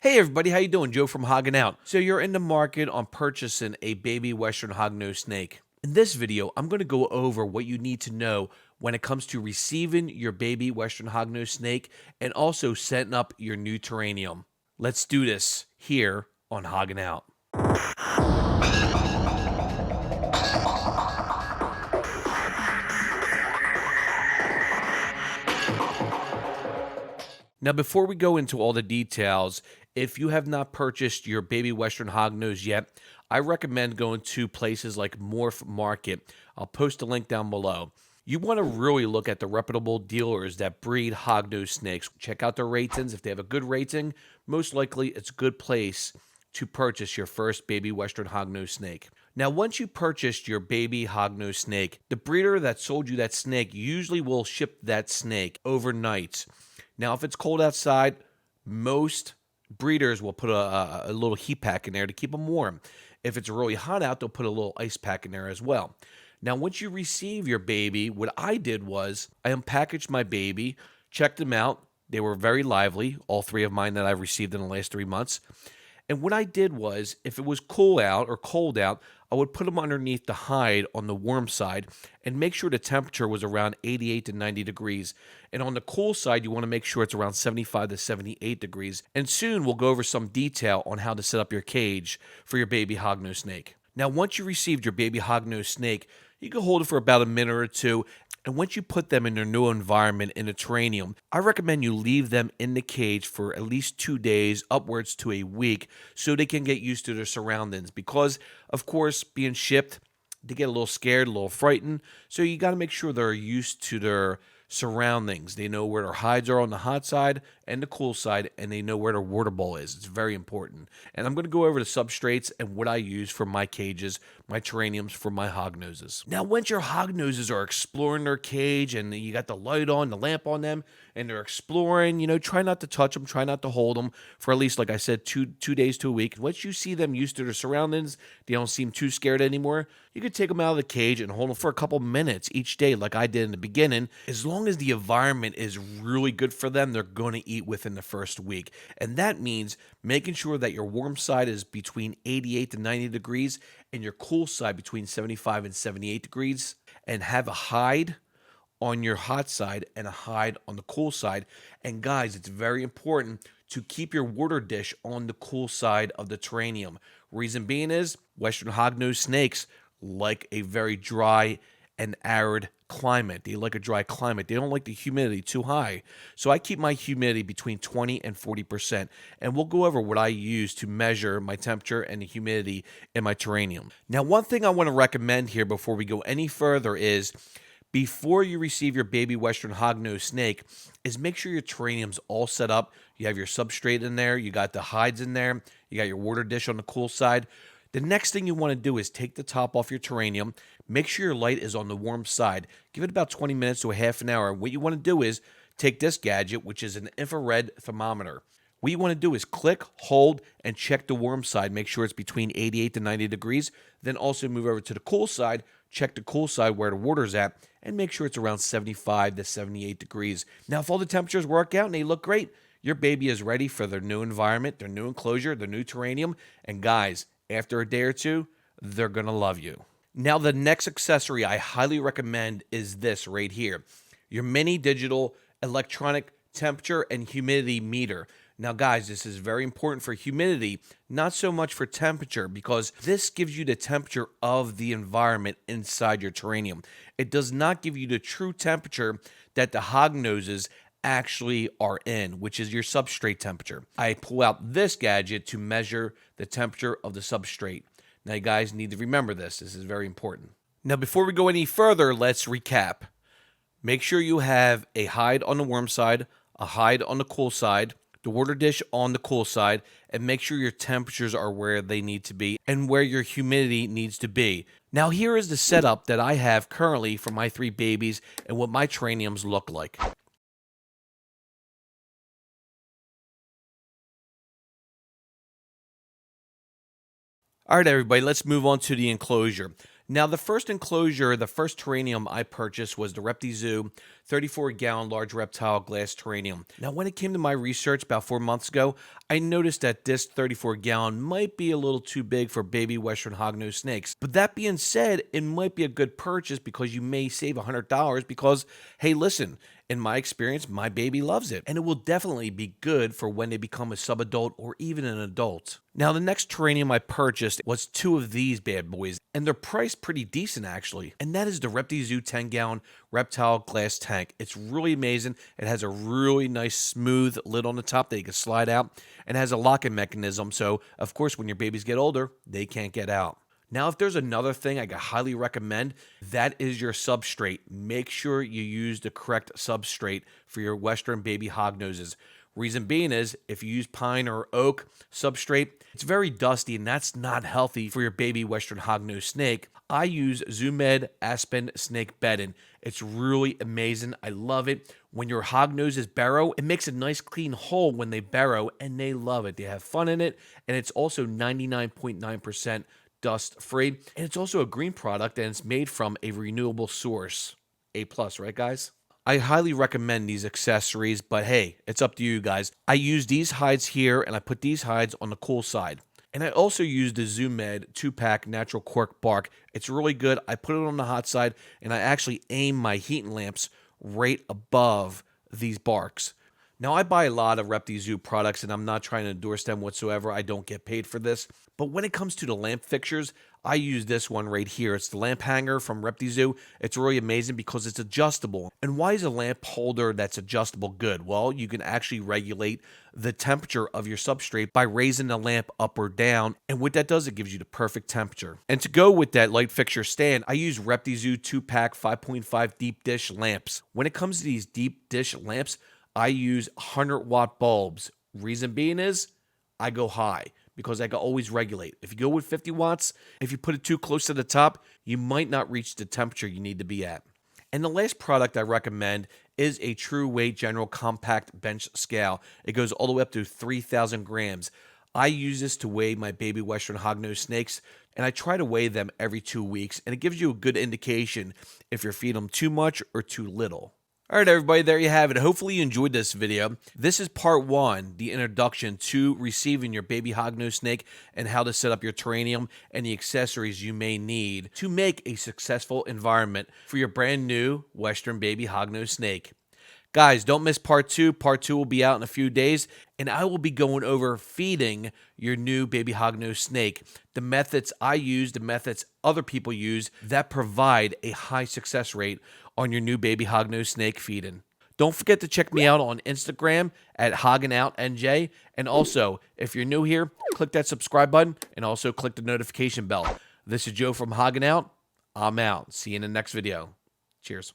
Hey everybody, how you doing? Joe from Hogging Out. So you're in the market on purchasing a baby Western Hognose snake. In this video, I'm going to go over what you need to know when it comes to receiving your baby Western Hognose snake and also setting up your new terrarium. Let's do this here on Hogging Out. Now, before we go into all the details, if you have not purchased your baby Western Hognose yet, I recommend going to places like Morph Market. I'll post a link down below. You want to really look at the reputable dealers that breed hognose snakes. Check out their ratings. If they have a good rating, most likely it's a good place to purchase your first baby Western Hognose snake. Now, once you purchased your baby hognose snake, the breeder that sold you that snake usually will ship that snake overnight. Now, if it's cold outside, most breeders will put a little heat pack in there to keep them warm. If it's really hot out, they'll put a little ice pack in there as well. Now, once you receive your baby, what I did was I unpackaged my baby, checked them out. They were very lively, all three of mine that I've received in the last 3 months. And what I did was, if it was cool out or cold out, I would put them underneath the hide on the warm side and make sure the temperature was around 88 to 90 degrees. And on the cool side, you want to make sure it's around 75 to 78 degrees. And soon we'll go over some detail on how to set up your cage for your baby hognose snake. Now, once you received your baby hognose snake, you can hold it for about a minute or two. And once you put them in their new environment in a terrarium, I recommend you leave them in the cage for at least 2 days, upwards to a week, so they can get used to their surroundings. Because, of course, being shipped, they get a little scared, a little frightened. So you got to make sure they're used to their surroundings. They know where their hides are on the hot side and the cool side, and they know where their water bowl is. It's very important. And I'm going to go over the substrates and what I use for my cages, my terrariums for my hognoses. Now, once your hognoses are exploring their cage and you got the light on, the lamp on them, and they're exploring, try not to touch them, try not to hold them for at least, like I said, two days to a week. Once you see them used to their surroundings, they don't seem too scared anymore, you could take them out of the cage and hold them for a couple minutes each day like I did in the beginning. As long as the environment is really good for them, they're going to eat within the first week. And that means making sure that your warm side is between 88 to 90 degrees and your cool side between 75 and 78 degrees, and have a hide on your hot side and a hide on the cool side. And guys, it's very important to keep your water dish on the cool side of the terrarium. Reason being is Western hognose snakes like a very dry and arid climate. They like a dry climate. They don't like the humidity too high. So I keep my humidity between 20 and 40%. And we'll go over what I use to measure my temperature and the humidity in my terrarium. Now, one thing I want to recommend here before we go any further is, before you receive your baby Western hognose snake, is make sure your terrarium's all set up. You have your substrate in there, you got the hides in there, you got your water dish on the cool side. The next thing you want to do is take the top off your terrarium. Make sure your light is on the warm side. Give it about 20 minutes to a half an hour. What you want to do is take this gadget, which is an infrared thermometer. What you want to do is click, hold, and check the warm side. Make sure it's between 88 to 90 degrees. Then also move over to the cool side. Check the cool side where the water's at, and make sure it's around 75 to 78 degrees. Now, if all the temperatures work out and they look great, your baby is ready for their new environment, their new enclosure, their new terrarium. And guys, after a day or two, they're going to love you. Now, the next accessory I highly recommend is this right here, your mini digital electronic temperature and humidity meter. Now, guys, this is very important for humidity, not so much for temperature, because this gives you the temperature of the environment inside your terrarium. It does not give you the true temperature that the hognoses actually are in, which is your substrate temperature. I pull out this gadget to measure the temperature of the substrate. Now, you guys need to remember this. This is very important. Now, before we go any further, let's recap. Make sure you have a hide on the warm side, a hide on the cool side, the water dish on the cool side, and make sure your temperatures are where they need to be and where your humidity needs to be. Now, here is the setup that I have currently for my 3 babies and what my terrariums look like. All right, everybody, let's move on to the enclosure. Now, the first enclosure, the first terrarium I purchased was the ReptiZoo 34-gallon large reptile glass terrarium. Now, when it came to my research about 4 months ago, I noticed that this 34-gallon might be a little too big for baby Western hognose snakes. But that being said, it might be a good purchase because you may save $100 because, hey, listen, in my experience, my baby loves it, and it will definitely be good for when they become a subadult or even an adult. Now, the next terrarium I purchased was 2 of these bad boys, and they're priced pretty decent actually. And that is the ReptiZoo 10-gallon reptile glass tank. It's really amazing. It has a really nice smooth lid on the top that you can slide out, and has a locking mechanism. So, of course, when your babies get older, they can't get out. Now, if there's another thing I could highly recommend, that is your substrate. Make sure you use the correct substrate for your Western baby hognoses. Reason being is, if you use pine or oak substrate, it's very dusty and that's not healthy for your baby Western hognose snake. I use ZooMed Aspen snake bedding. It's really amazing. I love it. When your hognoses burrow, it makes a nice clean hole when they burrow, and they love it. They have fun in it, and it's also 99.9% dust free, and it's also a green product, and it's made from a renewable source. A plus, right guys? I highly recommend these accessories, but hey, it's up to you guys. I use these hides here, and I put these hides on the cool side. And I also use the ZooMed 2-pack natural cork bark. It's really good. I put it on the hot side, and I actually aim my heating lamps right above these barks. Now, I buy a lot of ReptiZoo products, and I'm not trying to endorse them whatsoever. I don't get paid for this. But when it comes to the lamp fixtures, I use this one right here. It's the lamp hanger from ReptiZoo. It's really amazing because it's adjustable. And why is a lamp holder that's adjustable good? Well, you can actually regulate the temperature of your substrate by raising the lamp up or down. And what that does, it gives you the perfect temperature. And to go with that light fixture stand, I use ReptiZoo 2-pack 5.5 deep dish lamps. When it comes to these deep dish lamps, I use 100-watt bulbs. Reason being is, I go high because I can always regulate. If you go with 50 watts, if you put it too close to the top, you might not reach the temperature you need to be at. And the last product I recommend is a True Weight General Compact Bench Scale. It goes all the way up to 3,000 grams. I use this to weigh my baby Western hognose snakes, and I try to weigh them every 2 weeks, and it gives you a good indication if you're feeding them too much or too little. All right, everybody, there you have it. Hopefully you enjoyed this video. This is part 1, the introduction to receiving your baby hognose snake and how to set up your terrarium and the accessories you may need to make a successful environment for your brand new Western baby hognose snake. Guys, don't miss part 2. Part 2 will be out in a few days, and I will be going over feeding your new baby hognose snake, the methods I use, the methods other people use that provide a high success rate on your new baby hognose snake feeding. Don't forget to check me out on Instagram at HogginOutNJ, and also, if you're new here, click that subscribe button and also click the notification bell. This is Joe from Hoggin' Out. I'm out. See you in the next video. Cheers.